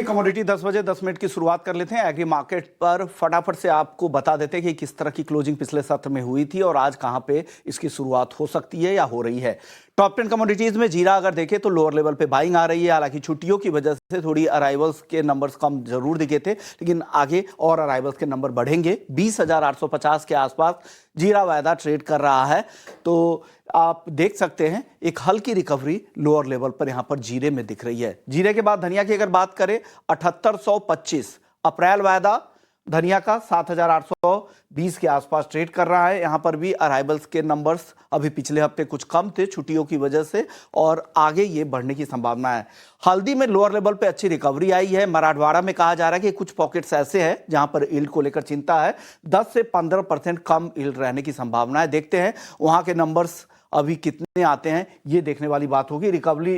Commodity 10 बजे 10 minute की शुरुआत कर लेते हैं। एग्री मार्केट पर फटाफट से आपको बता देते हैं कि किस तरह की क्लोजिंग पिछले सत्र में हुई थी और आज कहां पे इसकी शुरुआत हो सकती है या हो रही है। टॉप 10 कमोडिटीज में जीरा अगर देखें तो लोअर लेवल पे बाइंग आ रही है। हालांकि छुट्टियों की वजह से थोड़ी अराइवल्स के नंबर्स कम जरूर दिखे थे, लेकिन आगे और अराइवल्स के नंबर बढ़ेंगे। 20,850 के आसपास जीरा वायदा ट्रेड कर रहा है, तो आप देख सकते हैं एक हल्की रिकवरी लोअर लेवल पर यहां पर जीरे में दिख रही है। जीरे के बाद धनिया की अगर बात करें 7825 अप्रैल वायदा धनिया का 7,820 के आसपास ट्रेड कर रहा है। यहां पर भी अराइवल्स के नंबर्स अभी पिछले हफ्ते कुछ कम थे छुट्टियों की वजह से, और आगे ये बढ़ने की संभावना है। हल्दी में लोअर लेवल पे अच्छी रिकवरी आई है। मराठवाड़ा में कहा जा रहा है कि कुछ पॉकेट्स ऐसे हैं जहां पर यील्ड को लेकर चिंता है। 10 से 15% कम यील्ड रहने की संभावना है। देखते हैं वहां के नंबर्स अभी कितने आते हैं, ये देखने वाली बात होगी। रिकवरी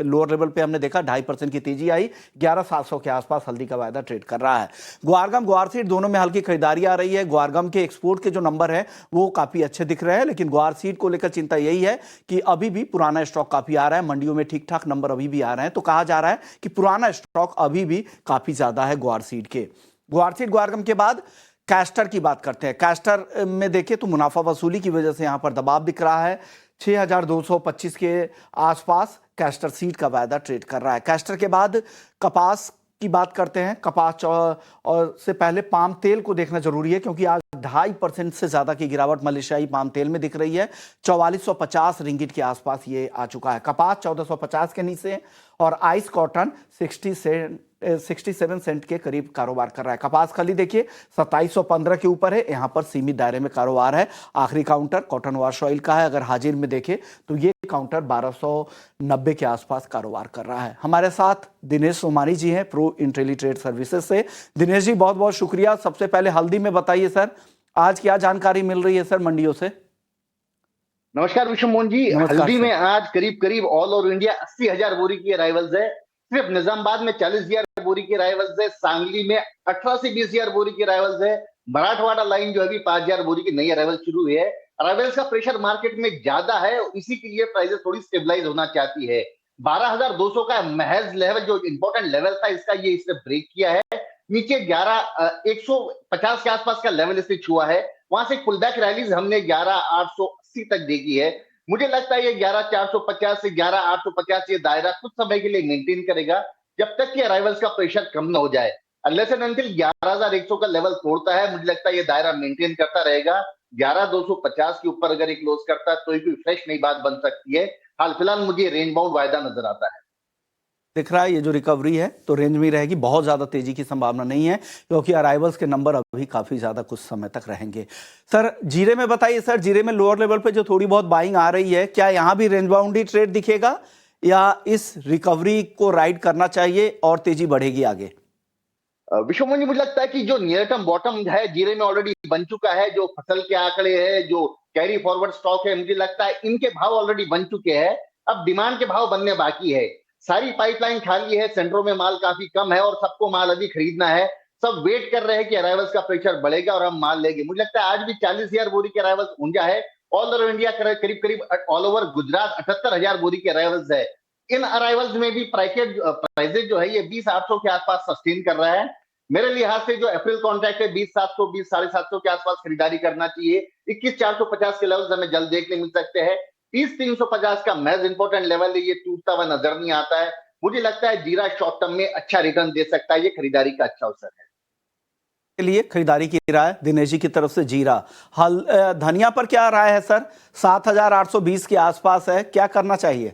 लोअर लेवल पे हमने देखा 2.5% की तेजी आई। 11,700 के आसपास हल्दी का वायदा ट्रेड कर रहा है। ग्वारगम ग्वार सीड दोनों में हल्की खरीदारी आ रही है। ग्वारगम के एक्सपोर्ट के जो नंबर है वो काफी अच्छे दिख रहे हैं, लेकिन ग्वार सीड को लेकर चिंता यही है कि अभी भी पुराना स्टॉक काफी आ रहा है। मंडियों में ठीक ठाक नंबर अभी भी आ रहे हैं, तो कहा जा रहा है कि पुराना स्टॉक अभी भी काफी ज्यादा है ग्वार सीड के। ग्वार सीड ग्वारगम के बाद कैस्टर की बात करते हैं। कैस्टर में देखें तो मुनाफा वसूली की वजह से यहां पर दबाव दिख रहा है। 6,225 के आसपास कैस्टर सीड का वायदा ट्रेड कर रहा है। कैस्टर के बाद कपास की बात करते हैं। कपास और से पहले पाम तेल को देखना जरूरी है, क्योंकि आज 2.5% से ज्यादा की गिरावट मलेशियाई पाम तेल में दिख रही है। 4450 रिंगिट के आसपास ये आ चुका है। कपास 1450 के नीचे और आइस कॉटन 67 सेंट के करीब कारोबार कर रहा है। कपास खली देखिए 2715 के ऊपर है, यहां पर सीमित दायरे में कारोबार है। आखिरी काउंटर कॉटन वॉश ऑयल का है। अगर हाजिर में देखें तो ये काउंटर 1290 के आसपास कारोबार कर रहा है। हमारे साथ दिनेश सोमानी जी हैं प्रो इंटेली ट्रेड सर्विसेज से। दिनेश जी बहुत बहुत शुक्रिया। सबसे पहले हल्दी में बताइए सर, आज क्या जानकारी मिल रही है सर मंडियों से? नमस्कार विश्व मोहन जी। हल्दी में आज करीब करीब ऑल ओवर इंडिया 80,000 बोरी की अराइवल्स है। सिर्फ निजामाबाद में 40,000 बोरी की अराइवल्स है। सांगली में 18 से 20,000 बोरी की अराइवल्स है। मराठवाड़ा लाइन जो अभी 5,000 बोरी की नई अराइवल शुरू हुई है। अराइवल्स का प्रेशर मार्केट में ज्यादा है, इसी के लिए प्राइसेस थोड़ी स्टेबलाइज होना चाहती है। 12,200 का महज लेवल जो इंपॉर्टेंट लेवल था इसका, ये इसने ब्रेक किया है। नीचे 150 के आसपास का लेवल इसने छुआ है। वहां से पुल बैक रैलीज हमने 11,880 तक देखी है। मुझे लगता है ये 11,450 से 11,850 ये दायरा कुछ समय के लिए मेंटेन करेगा, जब तक कि अराइवल्स का प्रेशर कम ना हो जाए। अनलेस एंड अनटिल 11,100 का लेवल तोड़ता है, मुझे लगता है ये दायरा मेंटेन करता रहेगा। 11,250 के ऊपर अगर ये क्लोज करता है तो ये कोई फ्रेश नई बात बन सकती है। हाल फिलहाल मुझे रेंज बाउंड वायदा नजर आता है। दिख रहा है ये जो रिकवरी है तो रेंज में रहेगी। बहुत ज्यादा तेजी की संभावना नहीं है, क्योंकि अराइवल्स के नंबर अभी काफी ज्यादा कुछ समय तक रहेंगे। सर जीरे में बताइए सर, जीरे में लोअर लेवल पे जो थोड़ी बहुत बाइंग आ रही है, क्या यहां भी रेंज बाउंड ही ट्रेड दिखेगा या इस रिकवरी को राइड करना चाहिए और तेजी बढ़ेगी आगे? विश्वमोहन जी, मुझे लगता है कि जो नियर टर्म बॉटम है जीरे में ऑलरेडी बन चुका है। जो फसल के आंकड़े हैं, जो कैरी फॉरवर्ड स्टॉक है, मुझे लगता है इनके भाव ऑलरेडी बन चुके हैं। अब डिमांड के भाव बनने बाकी है। सारी पाइपलाइन खाली है, सेंटरों में माल काफी कम है और सबको माल अभी खरीदना है। सब वेट कर रहे हैं कि अराइवल्स का प्रेशर बढ़ेगा और हम माल लेंगे। मुझे लगता है आज भी 40,000 बोरी के अराइवल्स ऊंचा है। ऑल ओवर इंडिया करीब करीब ऑल ओवर गुजरात 78,000 बोरी के अराइवल्स है। इन अराइवल्स में भी प्राइसेज जो है ये 20,800 के आसपास सस्टेन कर रहा है। मेरे लिहाज से जो अप्रैल कॉन्ट्रैक्ट है 20,700 20,750 के आसपास खरीदारी करना चाहिए। 21,450 के लेवल्स हमें जल्द देखने मिल सकते हैं। 30,350 का महज इंपॉर्टेंट लेवल है, ये टूटता हुआ नजर नहीं आता है। मुझे लगता है जीरा शॉर्ट टर्म में अच्छा रिटर्न दे सकता है। ये खरीदारी का अच्छा अवसर है। के लिए खरीदारी की राय दिनेश जी की तरफ से। जीरा धनिया पर क्या राय है सर? 7,820 के आसपास है, क्या करना चाहिए?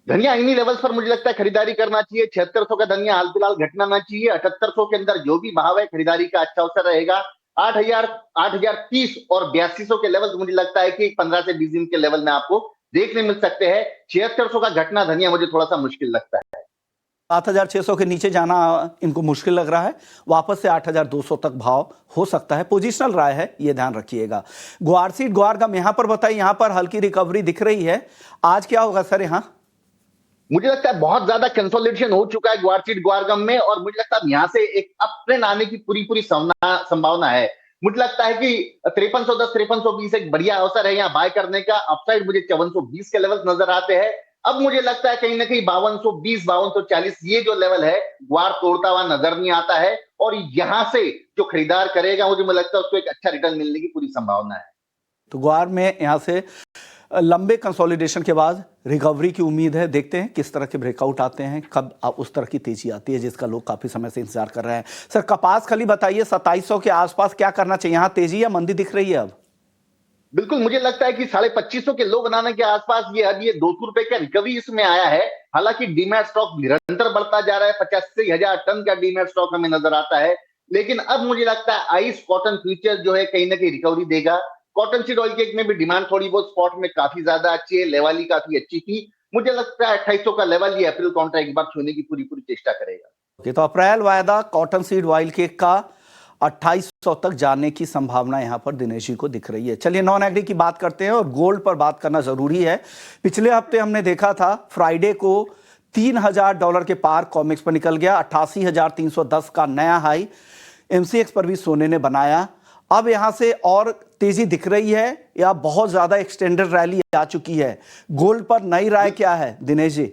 धनिया इन्हीं लेवल्स पर मुझे लगता है खरीदारी करना चाहिए। 7600 का धनिया हाल फिलहाल घटना ना चाहिए। 7800 के अंदर जो भी भाव है खरीदारी का अच्छा अवसर रहेगा। 8,030 और 8200 के लेवल मुझे लगता है कि 15 से 20 दिन के लेवल में आपको देखने मिल सकते हैं। 7600 का घटना धनिया मुझे थोड़ा सा मुश्किल लगता है। 7,600 के नीचे जाना इनको मुश्किल लग रहा है। वापस से 8,200 तक भाव हो सकता है। पोजिशनल राय है, ये ध्यान रखिएगा। ग्वार सीड ग्वारगम यहां पर बताइए, यहां पर हल्की रिकवरी दिख रही है। आज क्या होगा सर यहां? मुझे लगता है बहुत ज्यादा कंसोलिडेशन हो चुका है ग्वारसीड ग्वारगम में, और मुझे लगता है यहां से एक अप ट्रेंड आने की पूरी संभावना है। मुझे लगता है कि 5310 5320 एक बढ़िया अवसर है यहाँ बाय करने का। अपसाइड मुझे 5420 के लेवल नजर आते हैं। अब मुझे लगता है कहीं ना कहीं 5220 5240 ये जो लेवल है ग्वार तोड़ता हुआ नजर नहीं आता है, और यहां से जो खरीदार करेगा मुझे लगता है उसको एक अच्छा रिटर्न मिलने की पूरी संभावना है। तो ग्वार में यहां से लंबे कंसोलिडेशन के बाद रिकवरी की उम्मीद है। देखते हैं किस तरह के ब्रेकआउट आते हैं, कब उस तरह की तेजी आती है जिसका लोग काफी समय से इंतजार कर रहे हैं। सर कपास खली बताइए, 2700 के आसपास क्या करना चाहिए, यहां तेजी या मंदी दिख रही है अब? बिल्कुल, मुझे लगता है कि 2550 के लो बनाने के आसपास ये 200 रुपए का रिकवरी इसमें आया है। हालांकि डीमैट स्टॉक निरंतर बढ़ता जा रहा है, 85,000 टन का डीमैट स्टॉक हमें नजर आता है। लेकिन अब मुझे लगता है आइस कॉटन फ्यूचर जो है कहीं ना कहीं रिकवरी देगा। कॉटन सीड ऑयल केक में भी डिमांड थोड़ी बहुत स्पॉट में काफी ज्यादा अच्छी है, लेवल ही काफी अच्छी थी। मुझे लगता है 2800 का लेवल ये अप्रैल काउंटर एक बार छूने की पूरी पूरी चेष्टा करेगा। तो अप्रैल वायदा कॉटन सीड ऑयल केक का 2800 तक जाने की संभावना यहां पर दिनेश जी को दिख रही है। चलिए नॉन एग्री की बात करते हैं और गोल्ड पर बात करना जरूरी है। पिछले हफ्ते हमने देखा था फ्राइडे को $3000 के पार कॉमिक्स पर निकल गया, 88,310 का नया हाई एमसीएक्स पर भी सोने ने बनाया। अब यहां से और तेजी दिख रही है या बहुत ज्यादा एक्सटेंडेड रैली आ चुकी है? गोल्ड पर नई राय क्या है दिनेश जी?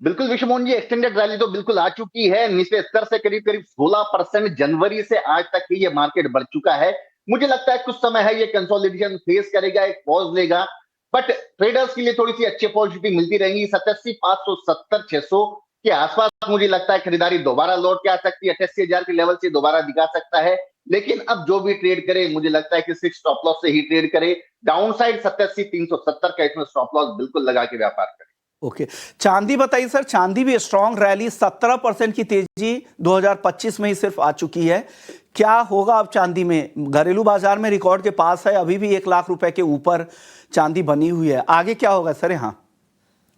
बिल्कुल विश्वमोहन जी, एक्सटेंडेड रैली तो बिल्कुल आ चुकी है। निचले स्तर से करीब करीब 16% जनवरी से आज तक ही ये मार्केट बढ़ चुका है। मुझे लगता है कुछ समय है ये कंसोलिडेशन फेस करेगा, एक पॉज लेगा, बट ट्रेडर्स के लिए थोड़ी सी अच्छी अपॉर्चुनिटी मिलती रहेंगी। 87,570 600 के आसपास मुझे लगता है खरीदारी दोबारा लौट के आ सकती है, 88,000 के लेवल से दोबारा दिखा सकता है। लेकिन अब जो भी ट्रेड करे मुझे लगता है कि सिर्फ स्टॉप लॉस से ही ट्रेड करे। डाउन साइड 87,370 का इसमें स्टॉप लॉस बिल्कुल लगा के व्यापार करे। ओके, चांदी बताइए सर। चांदी भी स्ट्रॉन्ग रैली, 17% की तेजी 2025 में ही सिर्फ आ चुकी है। क्या होगा अब चांदी में? घरेलू बाजार में रिकॉर्ड के पास है, अभी भी 1 लाख रुपए के ऊपर चांदी बनी हुई है। आगे क्या होगा सर यहाँ?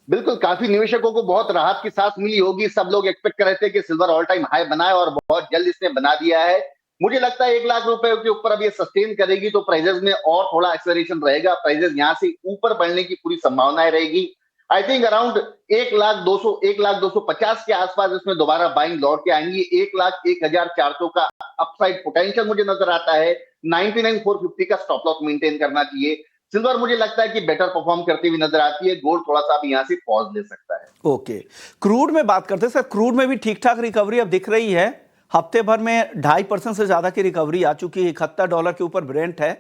बिल्कुल, काफी निवेशकों को बहुत राहत की सांस मिली होगी। सब लोग एक्सपेक्ट कर रहे थे कि सिल्वर ऑल टाइम हाई बनाए और बहुत जल्द इसने बना दिया है। मुझे लगता है 1 लाख रुपए के ऊपर अब ये सस्टेन करेगी तो प्राइजेस में और थोड़ा एक्सेलरेशन रहेगा। प्राइजेस यहाँ से ऊपर बढ़ने की पूरी संभावनाएं रहेगी। आई थिंक अराउंड 1,200 1,250 के आसपास इसमें दोबारा बाइंग लौट के आएंगी। 1,01,400 का अपसाइड पोटेंशियल मुझे नजर आता है। 99,450 का स्टॉप लॉस मेंटेन करना चाहिए। सिल्वर मुझे लगता है कि बेटर परफॉर्म करती हुई नजर आती है। गोल्ड थोड़ा सा भी यहां से पॉज ले सकता है। ओके, क्रूड में बात करते हैं सर। क्रूड में भी ठीक ठाक रिकवरी अब दिख रही है। हफ्ते भर में 2.5% से ज्यादा की रिकवरी आ चुकी है। $71 के ऊपर ब्रेंट है।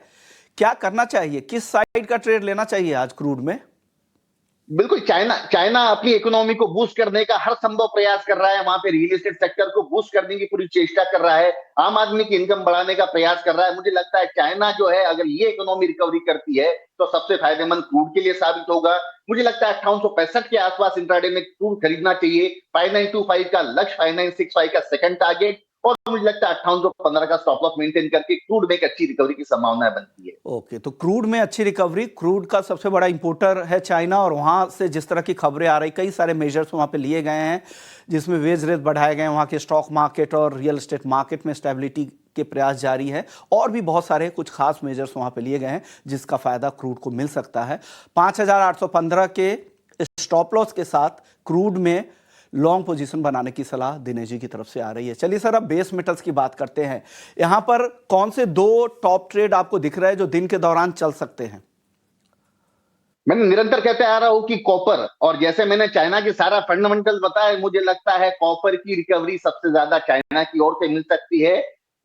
क्या करना चाहिए, किस साइड का ट्रेड लेना चाहिए आज क्रूड में? बिल्कुल, चाइना अपनी इकोनॉमी को बूस्ट करने का हर संभव प्रयास कर रहा है। वहां पे रियल एस्टेट सेक्टर को बूस्ट करने की पूरी चेष्टा कर रहा है। आम आदमी की इनकम बढ़ाने का प्रयास कर रहा है। मुझे लगता है चाइना जो है अगर ये इकोनॉमी रिकवरी करती है तो सबसे फायदेमंद क्रूड के लिए साबित होगा। मुझे लगता है 5865 के आसपास इंट्राडे में क्रूड खरीदना चाहिए। 5925 का लक्ष्य, 5965 का सेकंड टारगेट, और मुझे लगता है 5815 का स्टॉप लॉस मेंटेन करके क्रूड में एक अच्छी रिकवरी की संभावना बनती है। ओके, तो क्रूड में अच्छी रिकवरी। क्रूड का सबसे बड़ा इंपोर्टर है चाइना, और वहां से जिस तरह की खबरें आ रही, कई सारे मेजर्स वहां पे लिए गए हैं जिसमें वेज रेट बढ़ाए गए हैं। वहां के स्टॉक मार्केट और रियल एस्टेट मार्केट में स्टेबिलिटी के प्रयास जारी है, और भी बहुत सारे कुछ खास मेजर्स वहां पे लिए गए हैं जिसका फायदा क्रूड को मिल सकता है। 5,815 के स्टॉप लॉस के साथ क्रूड में लॉन्ग पोजीशन बनाने की सलाह दिनेश जी की तरफ से आ रही है। चलिए सर, अब बेस मेटल्स की बात करते हैं। यहां पर कौन से 2 टॉप ट्रेड आपको दिख रहे हैं जो दिन के दौरान चल सकते हैं? मैंने निरंतर कहते आ रहा हूं कि कॉपर, और जैसे मैंने चाइना की सारा फंडामेंटल बताया, मुझे लगता है कॉपर की रिकवरी सबसे ज्यादा चाइना की ओर से मिल सकती है।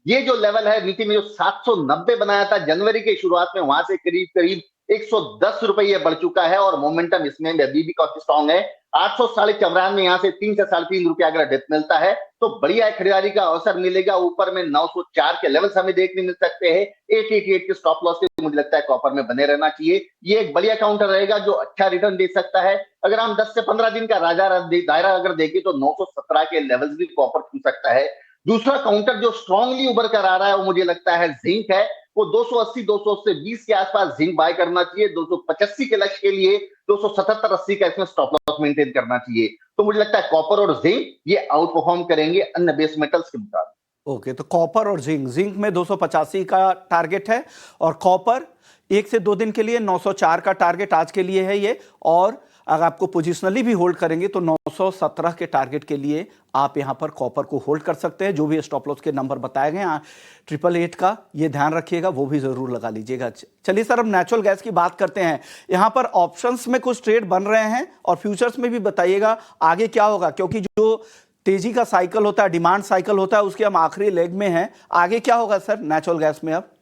ये जो लेवल है नीति में जो 790 बनाया था जनवरी की शुरुआत में, वहां से करीब करीब 110 रुपये बढ़ चुका है, और मोमेंटम इसमें अभी भी काफी स्ट्रॉन्ग है। 894 में यहाँ से 3 से 3.5 रुपया अगर डिप मिलता है तो बढ़िया खरीदारी का अवसर मिलेगा। ऊपर में 904 के लेवल्स हमें देखने मिल सकते हैं। 888 के स्टॉप लॉस से मुझे लगता है कॉपर में बने रहना चाहिए। ये एक बढ़िया काउंटर रहेगा जो अच्छा रिटर्न दे सकता है। अगर हम 10 से 15 दिन का दायरा अगर देखें तो 917 के लेवल्स भी कॉपर छू सकता है। दूसरा काउंटर जो स्ट्रांगली उभर कर आ रहा है वो मुझे लगता है जिंक है। वो 280 220 के आसपास जिंक बाय करना चाहिए। 285 के लक्ष्य के लिए 277 80 का इसमें स्टॉप लॉस मेंटेन करना चाहिए। तो मुझे लगता है कॉपर और जिंक ये आउट परफॉर्म करेंगे अन्य बेस मेटल्स के मुकाबले। ओके, तो कॉपर और जिंक में 285 का टारगेट है, और कॉपर 1 से 2 दिन के लिए 904 का टारगेट आज के लिए है ये, और अगर आपको पोजिशनली भी होल्ड करेंगे तो 917 के टारगेट के लिए आप यहां पर कॉपर को होल्ड कर सकते हैं। जो भी स्टॉप लॉस के नंबर बताए गए हैं 888 का, ये ध्यान रखिएगा, वो भी जरूर लगा लीजिएगा। चलिए सर, अब नेचुरल गैस की बात करते हैं। यहां पर ऑप्शंस में कुछ ट्रेड बन रहे हैं और फ्यूचर्स में भी बताइएगा आगे क्या होगा, क्योंकि जो तेजी का साइकिल होता है, डिमांड साइकिल होता है, उसके हम आखिरी लेग में हैं। आगे क्या होगा सर नेचुरल गैस में अब?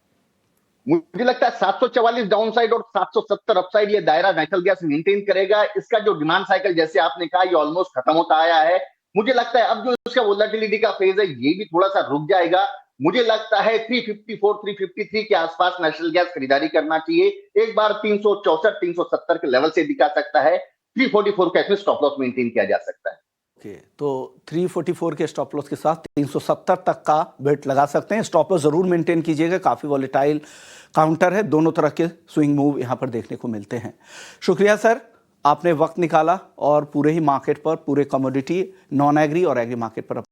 मुझे लगता है 744 डाउन साइड और 770 अपसाइड ये दायरा नेचुरल गैस मेंटेन करेगा। इसका जो डिमांड साइकिल जैसे आपने कहा ये ऑलमोस्ट खत्म होता आया है। मुझे लगता है अब जो इसका वोलेटिलिटी का फेज है ये भी थोड़ा सा रुक जाएगा। मुझे लगता है 354 353 के आसपास नेचुरल गैस खरीदारी करना चाहिए। एक बार 364 370 के लेवल से दिखा सकता है। 344 का इसमें स्टॉप लॉस मेंटेन किया जा सकता है। तो 344 के स्टॉप लॉस के साथ 370 तक का बेट लगा सकते हैं। स्टॉप लॉस जरूर मेंटेन कीजिएगा, काफी वॉलेटाइल काउंटर है, दोनों तरह के स्विंग मूव यहां पर देखने को मिलते हैं। शुक्रिया सर, आपने वक्त निकाला और पूरे ही मार्केट पर, पूरे कमोडिटी, नॉन एग्री और एग्री मार्केट पर